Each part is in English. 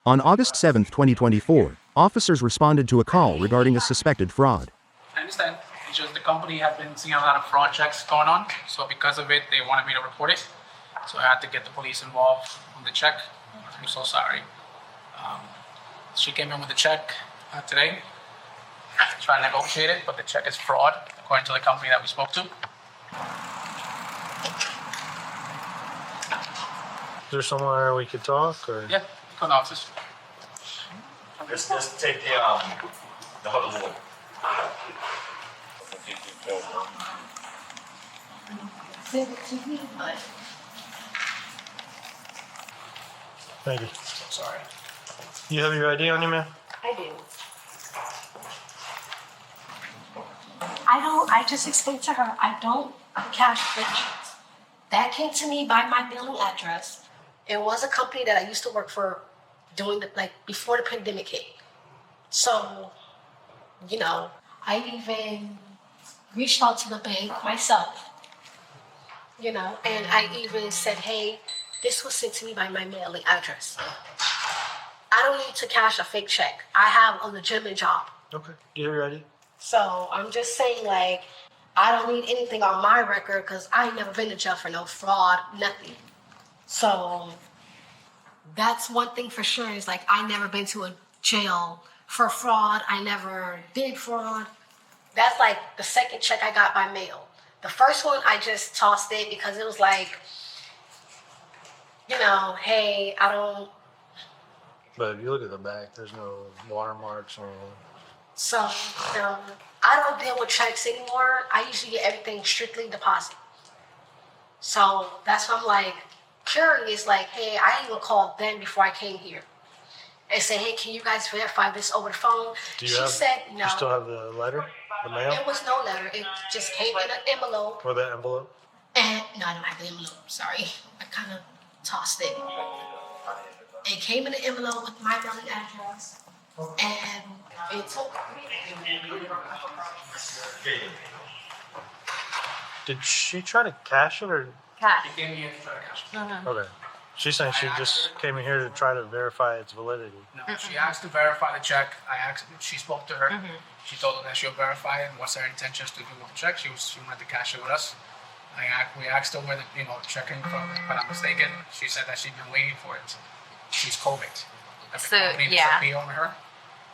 On August 7, 2024, officers responded to a call regarding a suspected fraud. I understand. It's just the company had been seeing a lot of fraud checks going on, so because of it, they wanted me to report it. So I had to get the police involved on the check. I'm so sorry. She came in with the check today. Trying to negotiate it, but the check is fraud, according to the company that we spoke to. Is there somewhere we could talk, or? Yeah, go in the office. Just take the huddle. Thank you. Sorry. You have your ID on you, man? I do. I just explained to her, I don't cash checks. That came to me by my billing address. It was a company that I used to work for before the pandemic hit. So, I even reached out to the bank myself, and I even said, hey, this was sent to me by my mailing address. I don't need to cash a fake check. I have a legitimate job. Okay. Do you have your ID? So I'm just saying, I don't need anything on my record because I ain't never been to jail for no fraud, nothing. So that's one thing for sure is I never been to a jail for fraud. I never did fraud. That's the second check I got by mail. The first one, I just tossed it because it was hey, I don't. But if you look at the back, there's no watermarks or anything. So, I don't deal with checks anymore. I usually get everything strictly deposit. So that's why I'm curious, hey, I even called them before I came here and said, hey, can you guys verify this over the phone? She said no. You still have the letter, the mail? It was no letter. It just came in an envelope. Or the envelope? And no, I don't have the envelope. Sorry. I kind of tossed it. It came in an envelope with my mailing address. And it took Did she try to cash it or? cash. She came here to try to cash it. Okay. She's saying she just came in here to try to verify its validity. No, she asked to verify the check. She spoke to her. She told her that she'll verify it and what's her intentions to do with the check. She wanted to cash it with us. We asked her where the check came from. If I'm not mistaken, she said that she'd been waiting for it. She's COVID. So, company yeah. pay over her,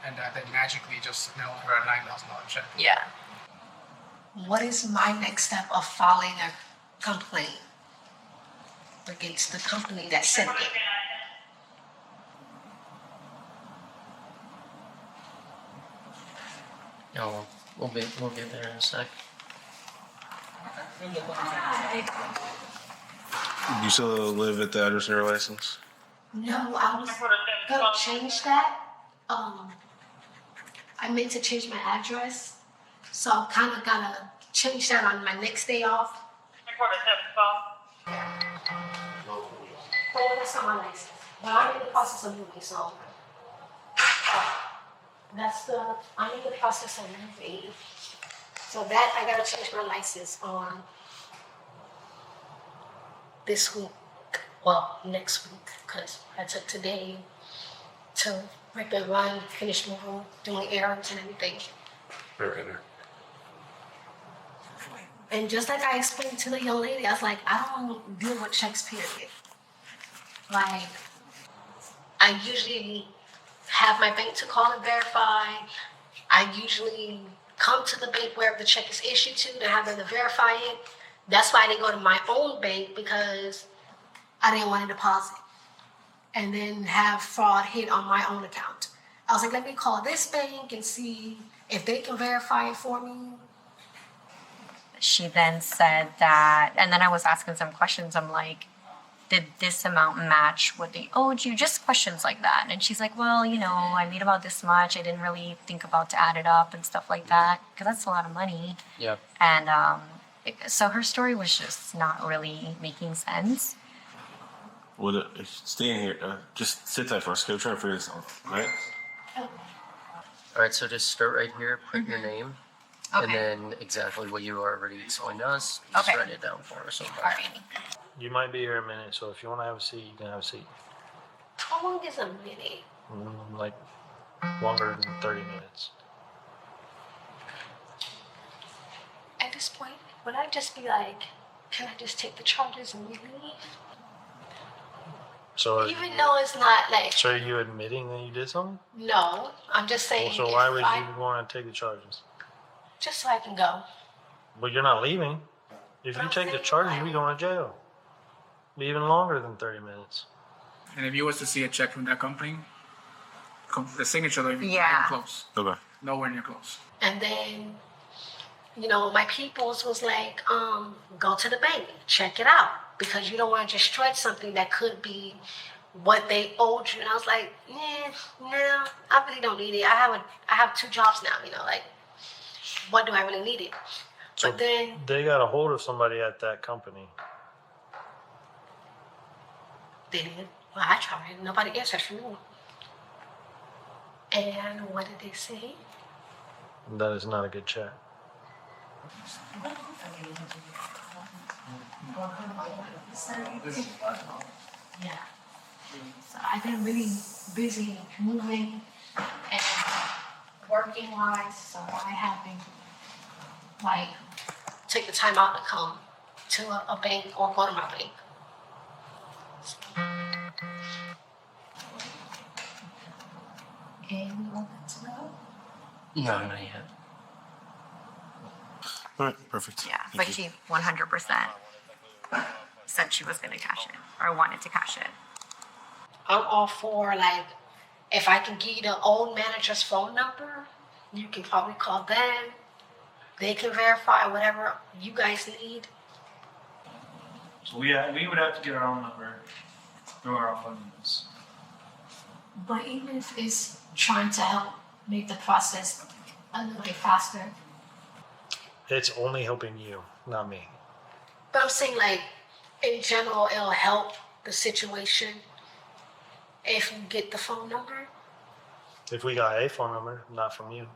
and they magically just mailed her a $9,000 check. Yeah. What is my next step of filing a complaint against the company that sent it? No, we'll get there in a sec. You still live at the address in your license? No, I was gonna change that. I meant to change my address, so I'm kind of gonna change that on my next day off. Oh, that's not my license, but I'm in the process of moving, so I'm in the process of moving. So that I gotta change my license on this week. Well, next week, because I took today to rip and run, finish moving, doing errands and everything. Right. And just like I explained to the young lady, I was like, I don't deal with checks, period. I usually have my bank to call and verify. I usually come to the bank wherever the check is issued to have them to verify it. That's why I didn't go to my own bank, because I didn't want to deposit and then have fraud hit on my own account. I was like, let me call this bank and see if they can verify it for me. She then said that, and then I was asking some questions. I'm like, did this amount match what they owed you? Just questions like that. And she's like, well, I made about this much. I didn't really think about to add it up and stuff like that, because that's a lot of money. Yep. And so her story was just not really making sense. Well, stay in here. Just sit tight for us. Go try to figure this out. All right? All right, so just start right here, put your name, and Okay. then exactly what you already explained to us. Just Okay. write it down for us. Okay. All right. You might be here a minute, so if you want to have a seat, you can have a seat. How long is a minute? Like longer than 30 minutes. At this point, would I just be like, can I just take the charges and we leave? So, Even though it's not like, so are you admitting that you did something? no, I'm just saying. So if why would I, you want to take the charges? Just so I can go. But you're not leaving. If you take the charges, you'll be going to jail. Be even longer than 30 minutes. And if you was to see a check from that company, the signature will be Yeah. close. Okay. Nowhere near close. And then, you know, my peoples was like, go to the bank, check it out. Because you don't want to just stretch something that could be what they owed you. And I was like, no, I really don't need it. I have 2 jobs now, you know, like, what do I really need it? So But then, they got a hold of somebody at that company. well, I tried. Nobody answered for me. And what did they say? That is not a good check. Yeah. So I've been really busy moving and working wise, so I haven't like take the time out to come to a bank or go to my bank. And you want that to know? No, not yet. All right. Perfect. Yeah, Thank but you. she 100% said she was going to cash it or wanted to cash it. I'm all for like if I can give you the old manager's phone number, you can probably call them. They can verify whatever you guys need. So we would have to get our own number through our own phone numbers. But even if it's trying to help make the process a little bit faster. It's only helping you, not me. But I'm saying like in general it'll help the situation if you get the phone number. If we got a phone number, not from you.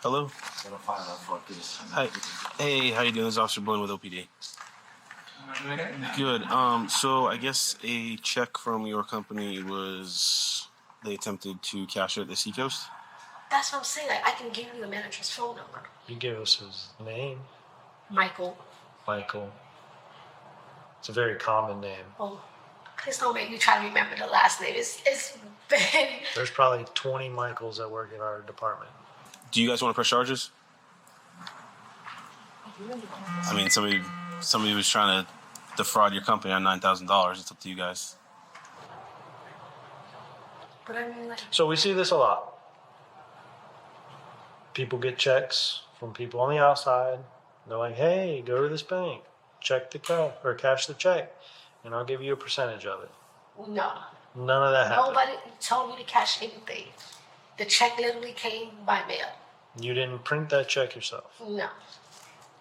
Hello. Hi. Hey, how you doing? This is Officer Boone with OPD. Good. So I guess a check from your company they attempted to cash it at the Seacoast. That's what I'm saying. Like I can give you the manager's phone number. You give us his name, Michael. Michael. It's a very common name. Oh, please don't make me try to remember the last name. It's been. There's probably 20 Michaels that work in our department. Do you guys want to press charges? I mean, somebody was trying to defraud your company on $9,000. It's up to you guys. But I mean, like, So we see this a lot. People get checks from people on the outside. They're like, hey, go to this bank, check the cash the check, and I'll give you a percentage of it. no. None of that happened. Nobody told me to cash anything. The check literally came by mail. You didn't print that check yourself. No.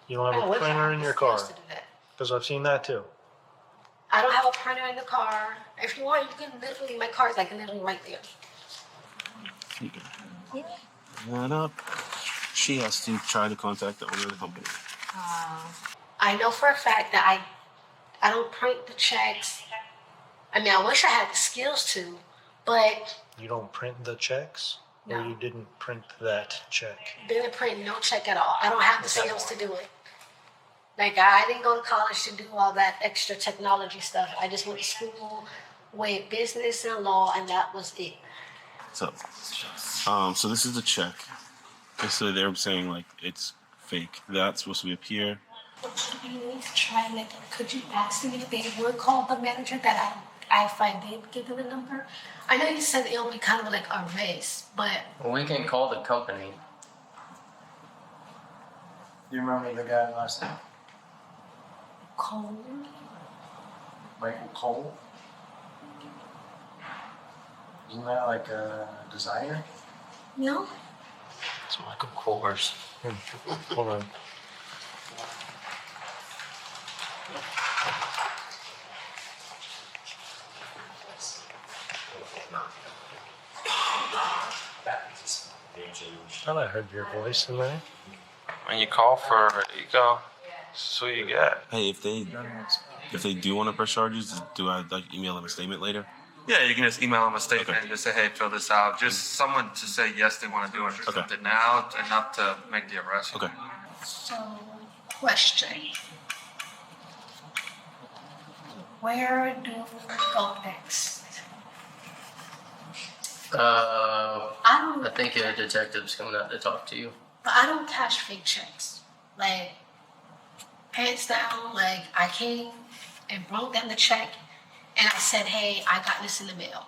You don't have I a wish I printer had in the your skills car. to do that. Because I've seen that too. I don't have a printer in the car. If you want, you can literally, my car is like literally right there. That up. She has to try to contact the owner of the company. I know for a fact that I don't print the checks. I mean, I wish I had the skills to, but You don't print the checks? Or No. you didn't print that check? didn't print no check at all. I don't have the skills to do it. Like, I didn't go to college to do all that extra technology stuff. I just went to school with business and law, and that was it. So this is the check. Basically, they're saying like it's fake. That's supposed to be up here. You need to try, like, could you ask me if they would call the manager that if I did give them the number? I know you said it'll be kind of like a race, but Well, we can call the company. Do you remember the guy last name? call Michael Cole? Isn't that like a designer? no? It's Michael Kors. Hold on. I thought I heard your voice in there. When you call for you go, that's what you get. Hey, if they do want to press charges, do I like email them a statement later? Yeah, you can just email them a statement and just say, hey, fill this out. Just someone to say yes, they want to do it or something now, enough to make the arrest. Okay. So, question. Where do we go next? I think a detective's coming out to talk to you. But I don't cash fake checks. Like, hands down, like, I came and brought them the check, and I said, hey, I got this in the mail.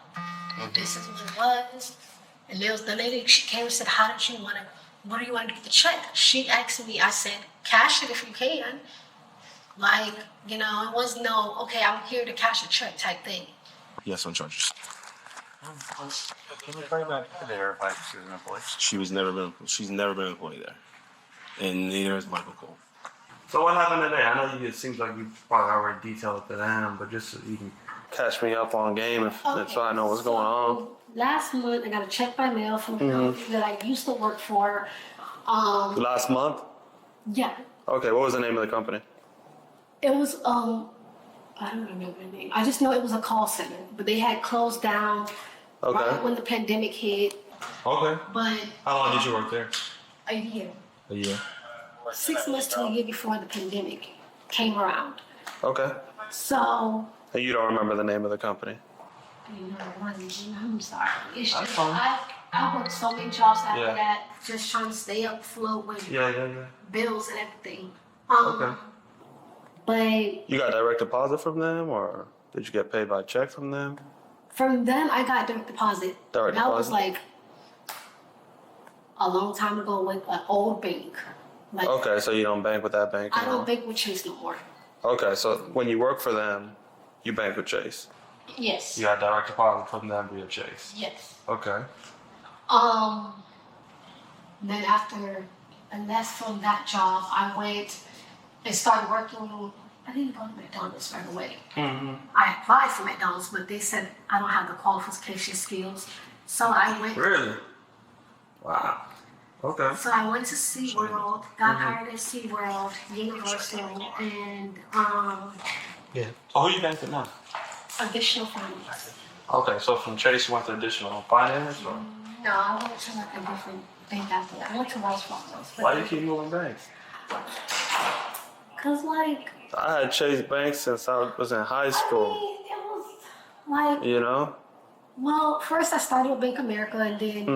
This is what it was. And there was the lady, she came and said, what do you want to do with the check? She asked me, I said, cash it if you can. Like, you know, it was no, okay, I'm here to cash a check type thing. Yes, on charges. Can we bring back there if she was an employee? She's never been an employee there. And neither is Michael Cole. So what happened today? I know it seems like you probably already detailed it to them, but just so you can catch me up on game so I know what's going on. Last month, I got a check by mail from a company that I used to work for. Last month? Yeah. Okay, what was the name of the company? It was, I don't remember the name. I just know it was a call center, but they had closed down right when the pandemic hit. Okay. But How long did you work there? a year, A year. 6 months to a year before the pandemic came around. Okay. So, And you don't remember the name of the company? I'm sorry. It's just, I worked so many jobs after that, just trying to stay afloat with Yeah. bills and everything. Okay. But You got direct deposit from them, or did you get paid by check from them? from them, I got direct deposit. Direct that was deposit? like a long time ago with an old bank. Like, Okay, so you don't bank with that bank I anymore? don't bank with Chase no more. Okay, so when you work for them, you bank with Chase. Yes. You got direct deposit from them via Chase. Yes. Okay. Then after I left from that job, I went and started working. I didn't go to McDonald's right away. I applied for McDonald's, but they said I don't have the qualification skills. So I went. Really? Wow. Okay. So I went to SeaWorld, got hired at SeaWorld, Universal, and Yeah. So who you bank with now? additional finance. Okay, so from Chase you went to additional finance, or No, I went to like a different bank after that. I went to Wells Fargo. why you keep moving banks? Cause like I had Chase Bank since I was in high school. it was like, You know? well, first I started with Bank America, and then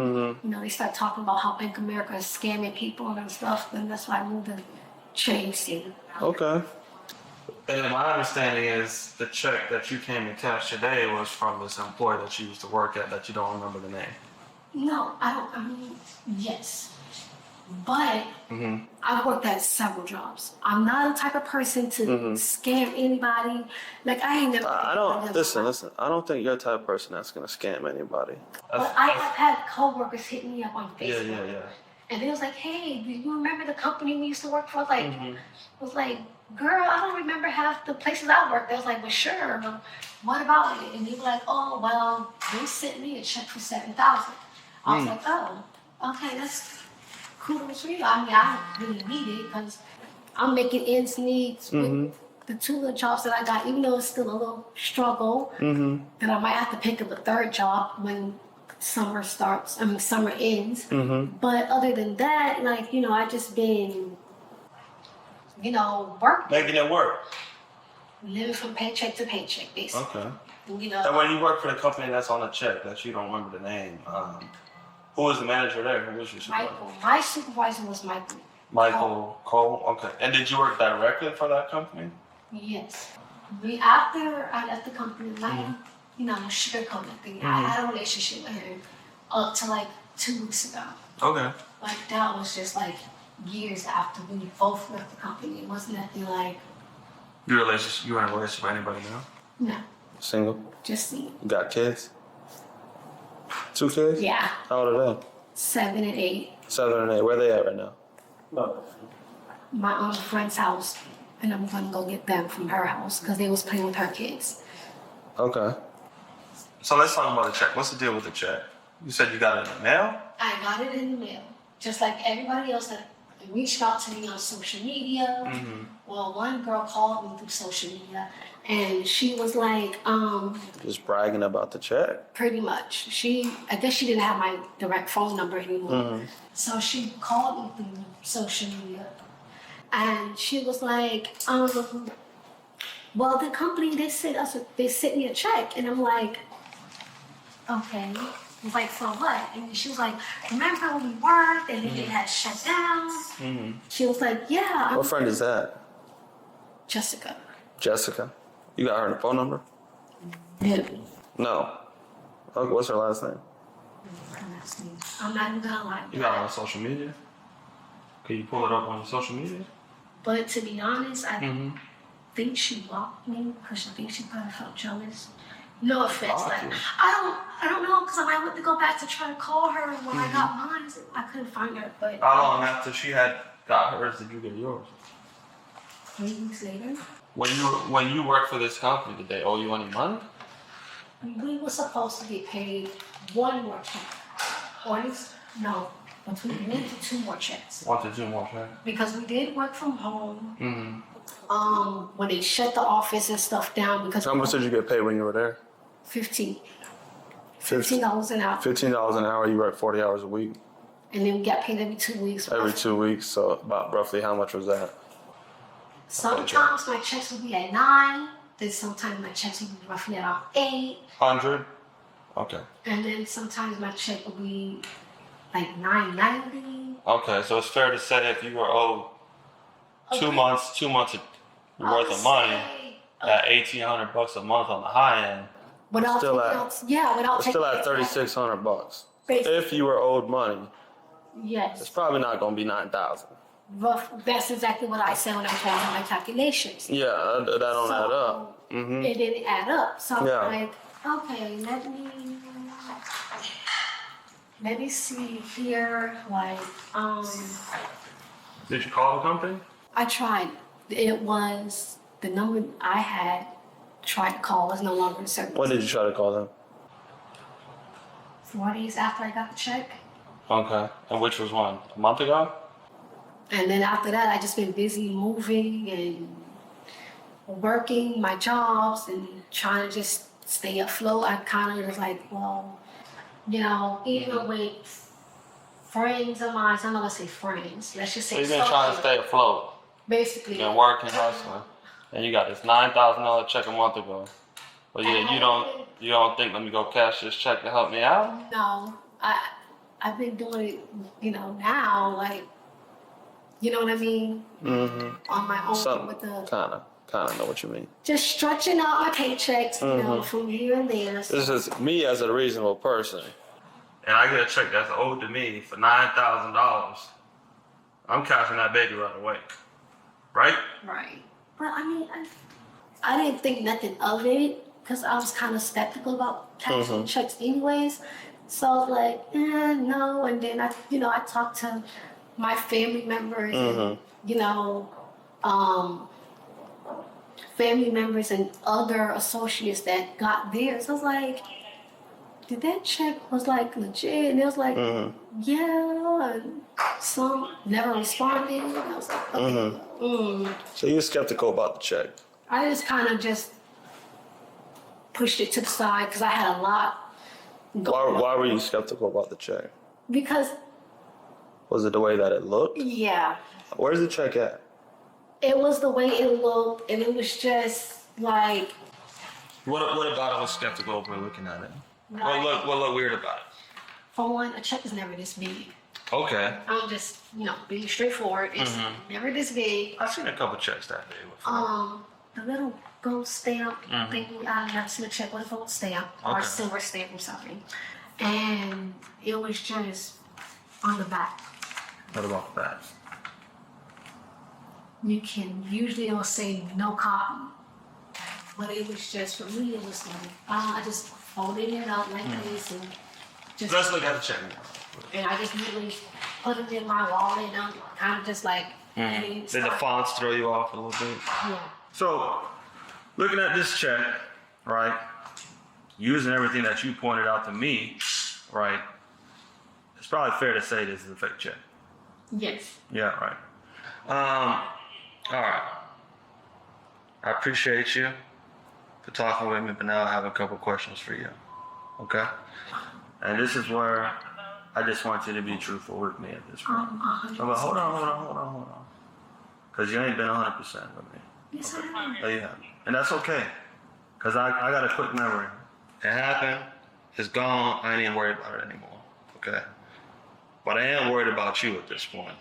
you know they started talking about how Bank America is scamming people and stuff. Then that's why I moved to Chase. And, Okay. And my understanding is the check that you came and cashed today was from this employee that you used to work at that you don't remember the name. no, I don't. I mean, yes, but I've worked at several jobs. I'm not the type of person to scam anybody. Like I ain't never. I don't listen. I don't think you're the type of person that's gonna scam anybody. But I have had coworkers hit me up on Facebook. Yeah. And they was like, hey, do you remember the company we used to work for? Like, I was like, girl, I don't remember half the places I worked. They was like, well, sure. But what about it? And they were like, oh, well, they sent me a check for $7,000. I was like, oh, okay, that's kudos for you. I mean, I don't really need it because I'm making ends meet with the two little jobs that I got, even though it's still a little struggle. Then I might have to pick up a third job when summer ends. But other than that, like, you know, I just been, you know, working, Making it work. living from paycheck to paycheck, basically. Okay. You And know, when you work for the company that's on the check that you don't remember the name, who was the manager there? Who was your supervisor? Michael. My supervisor was Michael. Michael Cole. Okay. And did you work directly for that company? Yes. After I left the company, like, you know, sugarcoat thing. I had a relationship with him up to like 2 weeks ago. Okay. Like that was just like years after we both left the company. It wasn't nothing like, You in a relationship with anybody now? no, Single. just see. You got kids? 2 kids? Yeah, How old are they? 7 and 8. 7 and 8. Where they at right now? My friend's house, and I'm gonna go get them from her house because they was playing with her kids. Okay. So let's talk about the check. What's the deal with the check? You said you got it in the mail? I got it in the mail, just like everybody else that reached out to me on social media. Well, one girl called me through social media, And she was like, Just bragging about the check. pretty much. I guess she didn't have my direct phone number anymore. So she called me through social media. And she was like, well, the company, they sent me a check. And I'm like, okay. I was like, for what? And she was like, remember when we worked and then it had shut down? She was like, yeah. What friend is that? Jessica. Jessica. You got her phone number? Yeah. No. Okay, what's her last name? I'm not even gonna lie. You got her on social media? Can you pull it up on your social media? But to be honest, I think she blocked me because I think she probably felt jealous. No offense, like I don't know, because I went to go back to try to call her when I got mine. I couldn't find her, but How long after she had got hers did you get yours? 3 weeks later, When you worked for this company, did they owe you any money? we were supposed to get paid one more check. Or at least, no, between 1 to 2 more checks. 1 to 2 more checks. Because we did work from home. When they shut the office and stuff down, because How much did you get paid when you were there? $15 an hour. $15 an hour. You work 40 hours a week. And then we got paid every 2 weeks. Every 2 weeks. So about roughly how much was that? Sometimes my checks would be at 9. Then sometimes my checks would be roughly around 8. 100. Okay. And then sometimes my check would be like $9.90. Okay, so it's fair to say if you were owed 2 months worth of money at $1,800 a month on the high end, Without still taking at- out, yeah, without it's still taking at $3,600. Basically. If you were owed money, it's Yes, probably not going to be 9,000. that's exactly what I said when I was doing my calculations. Yeah, that don't add up. It didn't add up. So Yeah. I'm like, okay, let me see here. Like, Did you call the company? I tried. It was the number I had tried to call was no longer in service. When did you try to call them? 4 days after I got the check. Okay. And which was one? A month ago? And then after that, I just been busy moving and working my jobs and trying to just stay afloat. I kind of was like, well, even with friends of mine, I'm not gonna say friends. Let's just say. So you've been trying to stay afloat. Basically. You've been working, hustling. And you got this $9,000 check a month ago. But yeah, you don't think, let me go cash this check to help me out? No, I've been doing it, now, like, you know what I mean? On my own with the Kind of know what you mean. just stretching out my paychecks, from here and there. This is me as a reasonable person. And I get a check that's owed to me for $9,000. I'm cashing that baby right away. Right? Right. But I mean, I didn't think nothing of it because I was kind of skeptical about cashing checks anyways. So I was like, no. And then I talked to my family members and, family members and other associates that got theirs. I was like, did that check was like legit? And it was like, yeah. And some never responded. And I was like, okay. So you're skeptical about the check? I just kind of just pushed it to the side because I had a lot going on. Why were you skeptical about the check? Because, Was it the way that it looked? yeah, Where's the check at? it was the way it looked, and it was just like, What about it was skeptical over looking at it? Right. What looked weird about it? for one, a check is never this big. Okay. I'm just, being straightforward. It's never this big. I've seen a couple checks that big before. The little gold stamp thing, I've never seen a check with a gold stamp or Okay. silver stamp or something. And it was just on the back. What about that? You can usually it'll say no copy, but it was just for me. It was like I just folded it up like this and just. Let's look at the check. And I just literally put it in my wallet and I'm kind of just like. Did the fonts throw you off a little bit? Yeah. So, looking at this check, right, using everything that you pointed out to me, right, it's probably fair to say this is a fake check. Yes. Yeah, right. All right. I appreciate you for talking with me, but now I have a couple questions for you. Okay? And this is where I just want you to be truthful with me at this point. But hold on. Because you ain't been 100% with me. Yes, I am. No, you haven't. And that's okay. Because I got a quick memory. It happened. It's gone. I ain't even worried about it anymore. Okay? But I am worried about you at this point.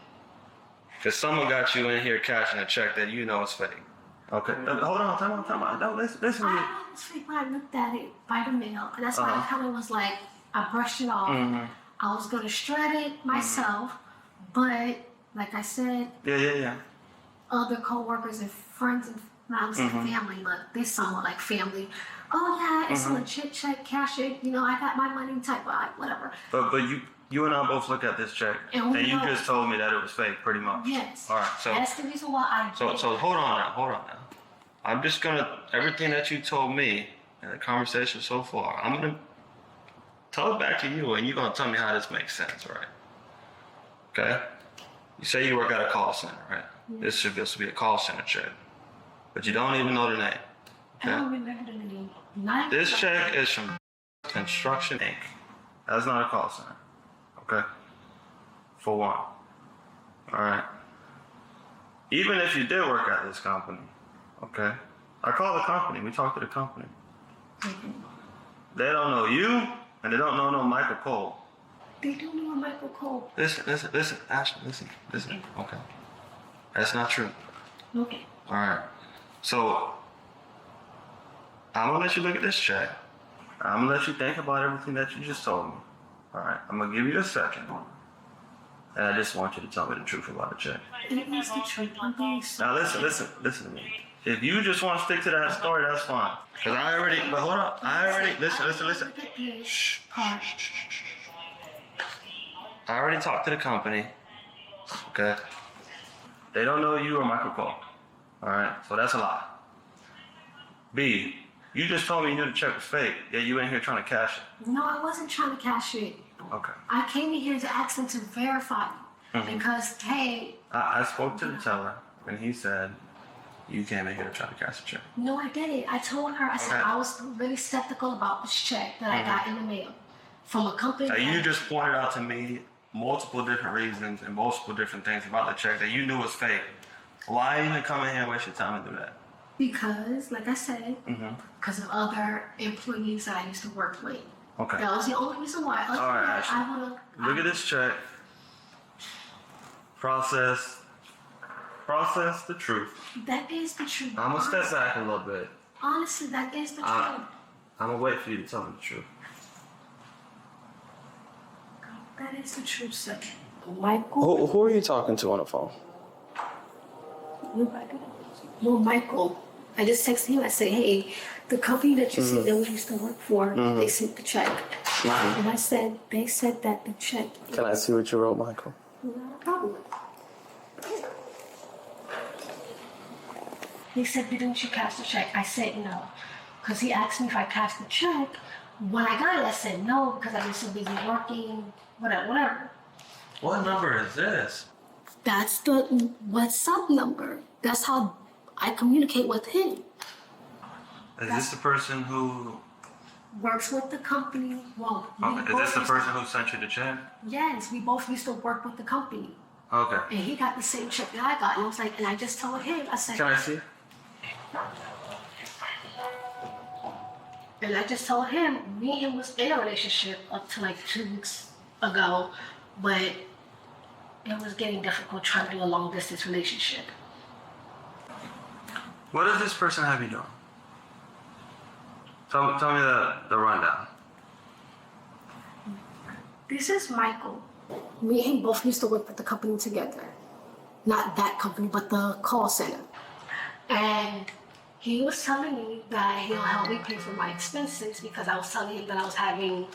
Because someone got you in here cashing a check that you know is fake. Okay? Hold on. Time out. No, listen to me. I know it was fake when I looked at it by the mail. And that's why I kind of was like, I brushed it off. I was going to shred it myself. But, like I said, Yeah. other co-workers and friends and not I was like family, but they somewhat like family. Oh yeah, it's a legit check, cash it. You know, I got my money type of whatever. But you and I both look at this check, And and you just told me that it was fake, pretty much. Yes. All right. So that's the reason why I did. So hold on now. I'm just gonna everything that you told me in the conversation so far. I'm gonna tell it back to you, and you're gonna tell me how this makes sense, right? Okay. You say you work at a call center, right? This should be a call center check, but you don't even know the name. Okay? I don't remember the name. This check is from Construction Inc. That's not a call center. Okay? For one. Alright? Even if you did work at this company, okay? I call the company. We talk to the company. They don't know you, and they don't know no Michael Cole. They don't know Michael Cole. Listen, Ashley, listen. Okay. That's not true. Okay. Alright. So, I'm gonna let you look at this check. I'm gonna let you think about everything that you just told me. Alright, I'm gonna give you a second. And I just want you to tell me the truth about the check. It is the truth. I'm being so Now listen to me. If you just want to stick to that story, that's fine. But hold on. Listen. Shh. I already talked to the company. Okay? They don't know you or Michael Cole. Alright? So that's a lie. B, you just told me you knew the check was fake, yet you ain't here trying to cash it. No, I wasn't trying to cash it. Okay. I came in here to ask them to verify because, hey. I spoke to the teller, and he said you came in here to try to cash a check. No, I didn't. I told her, I said I was really skeptical about this check that I got in the mail from a company. You just pointed out to me multiple different reasons and multiple different things about the check that you knew was fake. Why even come in here and waste your time and do that? Because, like I said, because of other employees that I used to work with. Okay. That was the only reason why. All right, Ashley. Look at this check. Process the truth. That is the truth. I'm gonna step back a little bit. Honestly, that is the truth. I'm gonna wait for you to tell me the truth. That is the truth, sir. Michael. Who are you talking to on the phone? No, Michael. I just texted him. I said, hey, the company that you said that we used to work for, they sent the check. And they said that the check. Can I see what you wrote, Michael? Not a problem. He said, didn't you cash the check? I said no. Because he asked me if I cashed the check. When I got it, I said no because I was so busy working, whatever. What number is this? That's the WhatsApp number. That's how I communicate with him. Is this the person who... Works with the company. Well, is this the person who sent you the check? Yes, we both used to work with the company. Okay. And he got the same check that I got. And I was like, and I just told him, I said... Can I see? And I just told him, me and him was in a relationship up to like 2 weeks ago, but it was getting difficult trying to do a long distance relationship. What does this person have you doing? Tell me the rundown. This is Michael. Me and him both used to work with the company together. Not that company, but the call center. And he was telling me that he'll help me pay for my expenses because I was telling him that I was having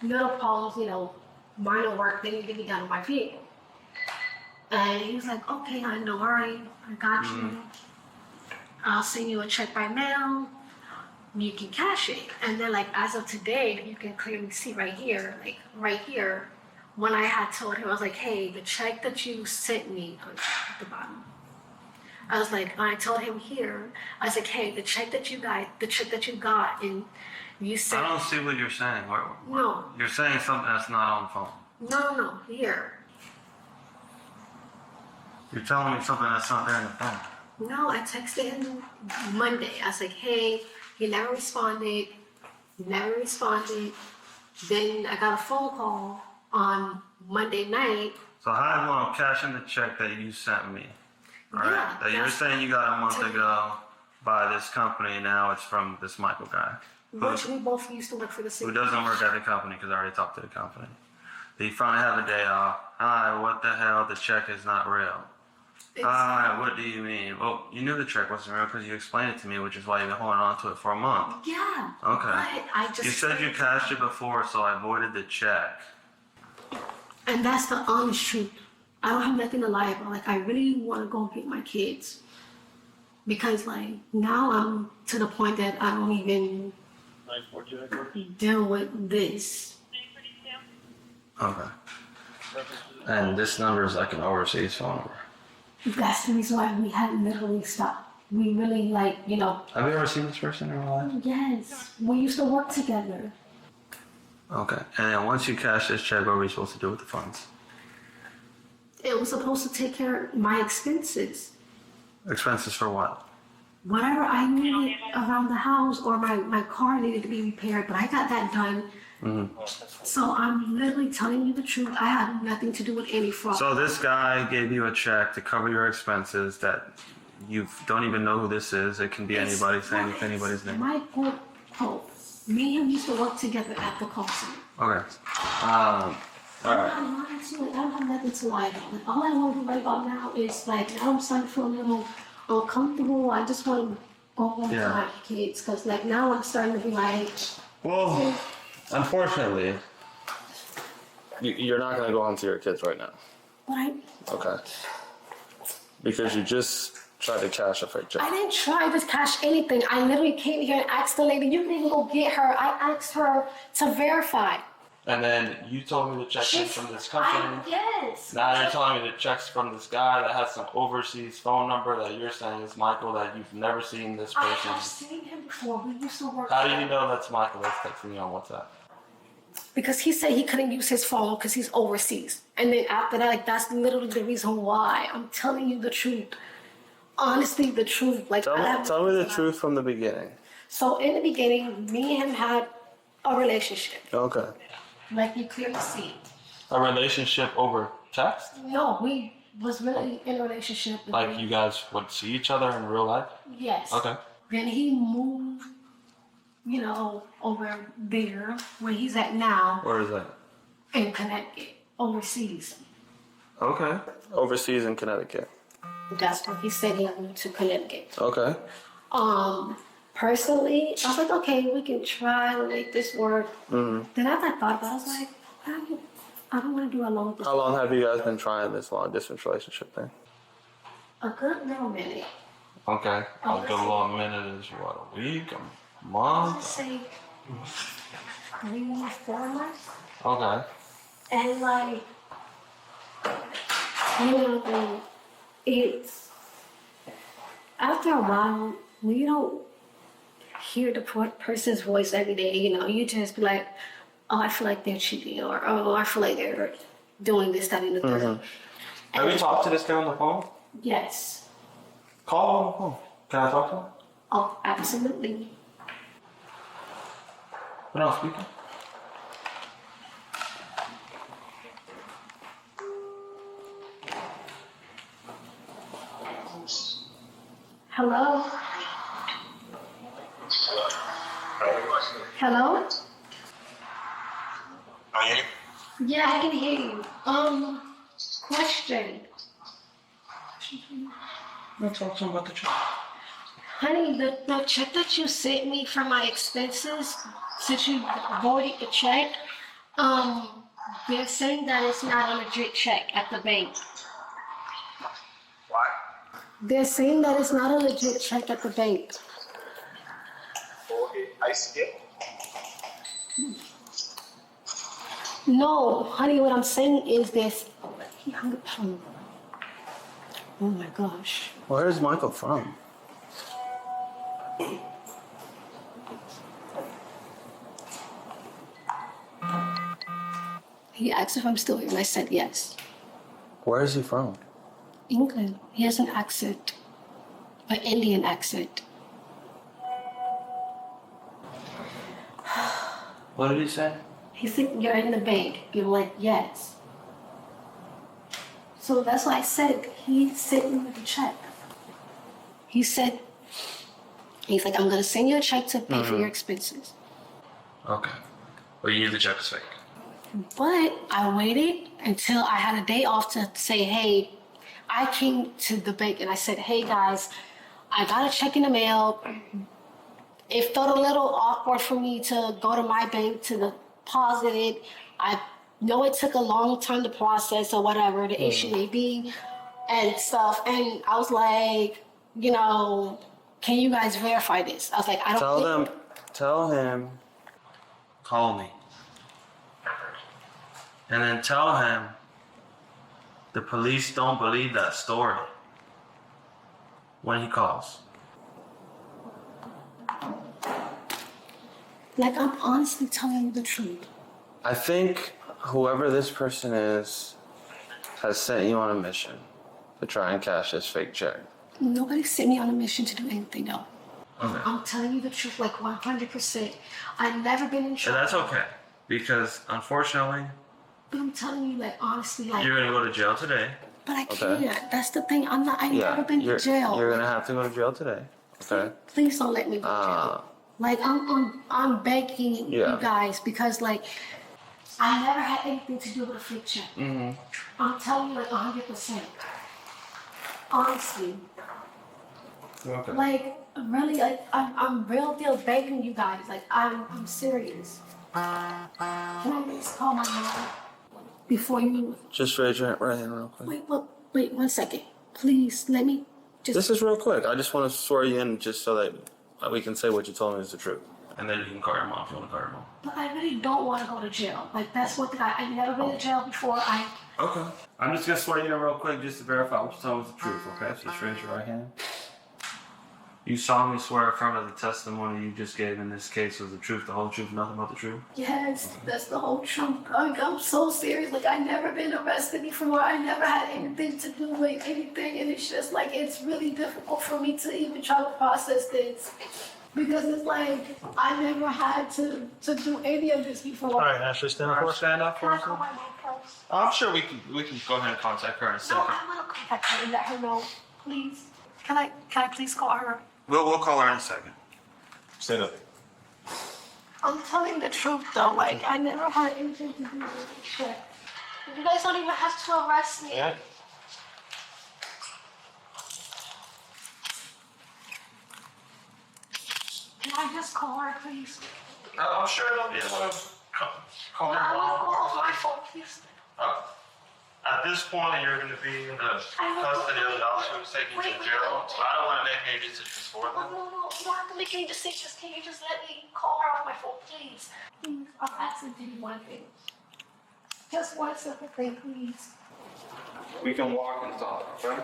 little problems, minor work that needed to be done on my vehicle. And he was like, okay, no worry, I got you. I'll send you a check by mail. You can cash it. And then as of today, you can clearly see right here, when I had told him, I was like, hey, the check that you sent me at the bottom, I was like, I told him here, I was like, hey, the check that you got, and you said. I don't see what you're saying. No. You're saying something that's not on the phone. No, here. You're telling me something that's not there in the phone. No, I texted him Monday. I was like, hey, he never responded. Then I got a phone call on Monday night. So how do you want to cash in the check that you sent me? All right. Yeah, That you're saying you got a month ago by this company, and now it's from this Michael guy. Which we both used to work for the same. Who doesn't work at the company because I already talked to the company. You finally have a day off. Hi, what the hell? The check is not real. Hi, what do you mean? Well, you knew the check wasn't real because you explained it to me, which is why you've been holding on to it for a month. Yeah. Okay. But I just. You said you cashed it before, so I voided the check. And that's the honest truth. I don't have nothing to lie about. Like, I really want to go get my kids. Because, like, now I'm to the point that I don't even deal with this. Okay. And this number is like an overseas phone number. That's the reason why we had literally stopped. We really, like, you know. Have you ever seen this person in real life? Yes. We used to work together. Okay. And then once you cash this check, what were you supposed to do with the funds? It was supposed to take care of my expenses. Expenses for what? Whatever I needed around the house, or my car needed to be repaired, but I got that done. Mm-hmm. So I'm literally telling you the truth. I had nothing to do with any fraud. So this guy gave you a check to cover your expenses that you don't even know who this is. It can be anybody, saying it's anybody's name. Michael Pope. Me and him used to work together at the call center. Okay. All right. I don't have nothing to lie about. Like, all I want to worry about now is, like, now I'm starting to feel a little uncomfortable. I just want to go home to my kids, because, like, now I'm starting to be like. Well, unfortunately, you're not going to go home to your kids right now. But Okay. Because you just tried to cash a fake check. I didn't try to cash anything. I literally came here and asked the lady, you can even go get her. I asked her to verify. And then you told me the check came from this company. Yes. Now you're telling me the check's from this guy that has some overseas phone number that you're saying is Michael, that you've never seen this I person. have seen him before. We used to work. How do you know that's Michael that's texting you on WhatsApp? Because he said he couldn't use his phone because he's overseas. And then after that, like, that's literally the reason why. I'm telling you the truth. Honestly, the truth. Like, Tell me the truth from the beginning. So in the beginning, me and him had a relationship. Okay. Like, you clearly see. A relationship over text? No, we was really in a relationship. Like you guys would see each other in real life? Yes. Okay. Then he moved, you know, over there where he's at now. Where is that? In Connecticut, overseas. Okay. Overseas in Connecticut. That's what he said. He moved to Connecticut. Okay. Personally, I was like, okay, we can try to make this work. Mm-hmm. Then after I thought about it, I was like, I don't want to do a long distance. How long have you guys been trying this long distance relationship thing? A good little minute. Okay. A good long minute is what, a week, a I month? would say 3-4 months. Okay. And like, you know, it's after a while, when you don't hear the person's voice every day, you know, you just be like, oh, I feel like they're cheating, or oh, I feel like they're doing this, that, and the third. Mm-hmm. Have you talked to this guy on the phone? Yes. Call him on the phone. Can I talk to him? Oh, absolutely. Put on speaker. Hello? Hello? Yeah, I can hear you. Question. Let's talk to him about the check. Honey, the check that you sent me for my expenses, since you voided the check, they're saying that it's not a legit check at the bank. What? They're saying that it's not a legit check at the bank. Okay, I see it. No, honey, what I'm saying is this. He hung up the phone. Oh my gosh. Where is Michael from? He asked if I'm still here, and I said yes. Where is he from? England. He has an accent, an Indian accent. What did he say? He said, "You're in the bank." You're like, "Yes." So that's why I said he sent me with a check. He said, he's like, "I'm gonna send you a check to pay for your expenses." Okay. Well, you knew the check was fake. But I waited until I had a day off to say, hey, I came to the bank and I said, hey guys, I got a check in the mail. It felt a little awkward for me to go to my bank to deposit it. I know it took a long time to process or whatever the issue may be and stuff. And I was like, you know, can you guys verify this? I was like, I don't Tell him, call me. And then tell him the police don't believe that story when he calls. Like, I'm honestly telling you the truth. I think whoever this person is has sent you on a mission to try and cash this fake check. Nobody sent me on a mission to do anything, though. Okay. I'm telling you the truth, like 100%. I've never been in And trouble. that's okay, because unfortunately, But I'm telling you, like, honestly, like, you're gonna go to jail today. but I Okay. can't. That's the thing. I've never been to jail. You're gonna have to go to jail today. Okay. Please don't let me go to jail. Like, I'm begging you guys because, like, I never had anything to do with a fake check. Mm-hmm. I'm telling you, like, 100%. Honestly. Okay. Like, really, like, I'm real deal begging you guys. Like, I'm serious. Can I please call my mom before you? Just raise your right hand real quick. Wait 1 second. Please, let me just. This is real quick. I just want to swear you in just so that we can say what you told me is the truth. And then you can call your mom if you want to call your mom. But I really don't want to go to jail. Like, that's what I've never been to jail before. Okay. I'm just going to swear you in real quick just to verify what you told me is the truth, okay? So just raise your right hand. You solemnly swear affirm that the testimony you just gave in this case was the truth, the whole truth, nothing but the truth? Yes, that's the whole truth. I'm so serious. Like, I've never been arrested before. I never had anything to do with anything. And it's just like, it's really difficult for me to even try to process this. Because it's like, I never had to do any of this before. All right, Ashley, stand up for us. Stand up Can for I us. call my mom first? I'm sure we can go ahead and contact her in a No, second. I'm gonna contact her and let her know, please. Can I please call her? We'll call her in a second. Stand up. I'm telling the truth though, like, I never had anything to do with this shit. You guys don't even have to arrest me. Yeah. Can I just call her, please? I'm sure it'll be able to call her I want to mom. call my phone, please. At this point, you're going to be in the custody of the officer who's taking you to jail. So I don't want to make any decisions for them. No, you don't have to make any decisions. Can you just let me call her off my phone, please? Please, I'm asking you one thing. Just one simple thing, please. We can walk and talk, okay?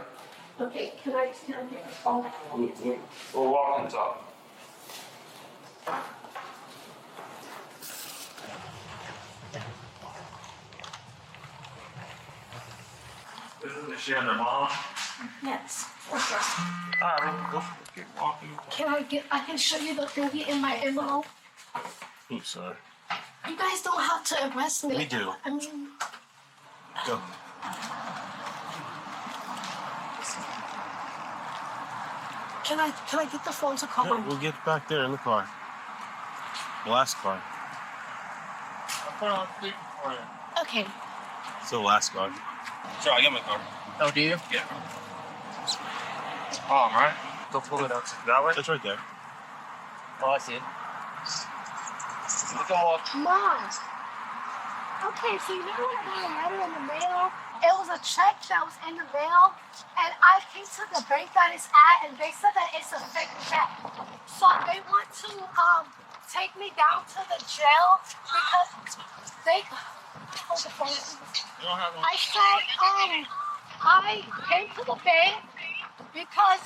Okay, can I get the phone? We'll walk and talk. Is she and her mom? Yes. Alright, we'll keep walking. I can show you the thingy in my envelope. I'm sorry. You guys don't have to arrest me. We do. I mean, Go. can I get the phone to call Yeah, my we'll get back there in the car. The last car. I'll put on speaker for you. Okay. It's the last car. Sure, I'll get my car. Oh, do you? Yeah. Oh, right. Go pull it out. That way? That's right there. Oh, I see it. We can walk. Mom. Okay, so you know when I got a letter in the mail? It was a check that was in the mail, and I came to the bank that it's at, and they said that it's a fake check. So they want to take me down to the jail because they hold the phone. You don't have one. I said I came to the bank because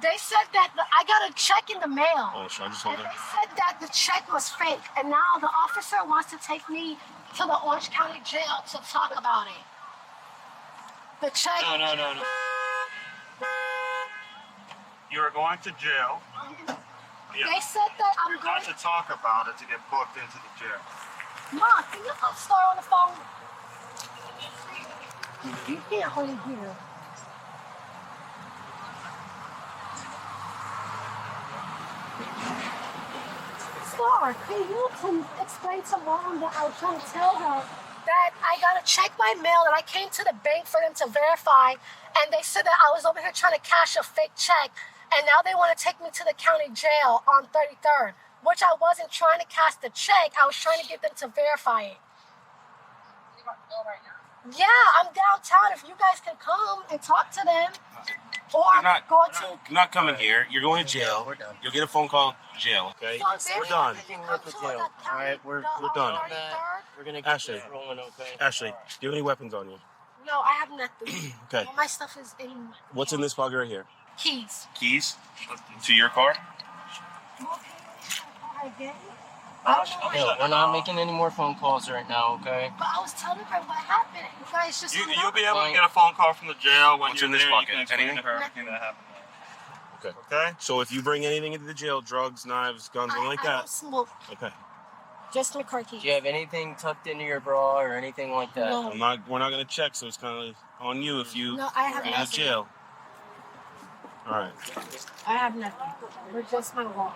they said that I got a check in the mail. Oh, should I just hold And it? they said that the check was fake, and now the officer wants to take me to the Orange County Jail to talk about it. The check. No. You are going to jail. They said that I'm going. Not to talk about it, to get booked into the jail. Mom, can you start on the phone? You can't hold it here. Star, can you explain to Mom that I was trying to tell her that I got a check by mail and I came to the bank for them to verify, and they said that I was over here trying to cash a fake check, and now they want to take me to the county jail on 33rd, which I wasn't trying to cash the check. I was trying to get them to verify it. Yeah, I'm downtown. If you guys can come and talk to them, or You're not coming here. You're going to jail. We're done. You'll get a phone call jail, okay? We're done. All right, we're done. We're gonna get Ashley. this rolling, okay? Ashley, do you have any weapons on you? No, I have nothing. Okay. All my stuff is in What's in this pocket right here? keys. Keys to your car? No, we're not making any more phone calls right now, okay? But I was telling her what happened. You guys just hung You'll up. be able to get a phone call from the jail when What's you're in this there. pocket? You can explain Anything? to her everything that happened. Okay. Okay? So if you bring anything into the jail, drugs, knives, guns, anything like I don't that. smoke. Okay. Just my car keys. Do you have anything tucked into your bra or anything like that? No. We're not gonna check, so it's kind of on you if you No, I have bring it to nothing. jail. All right. I have nothing. We're just my wallet.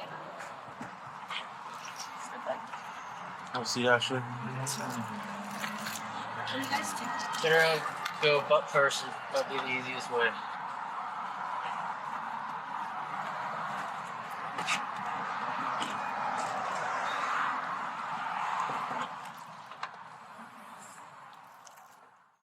I'll see you, Ashley. Can you guys take Turn around, go butt first, and that'll be the easiest way.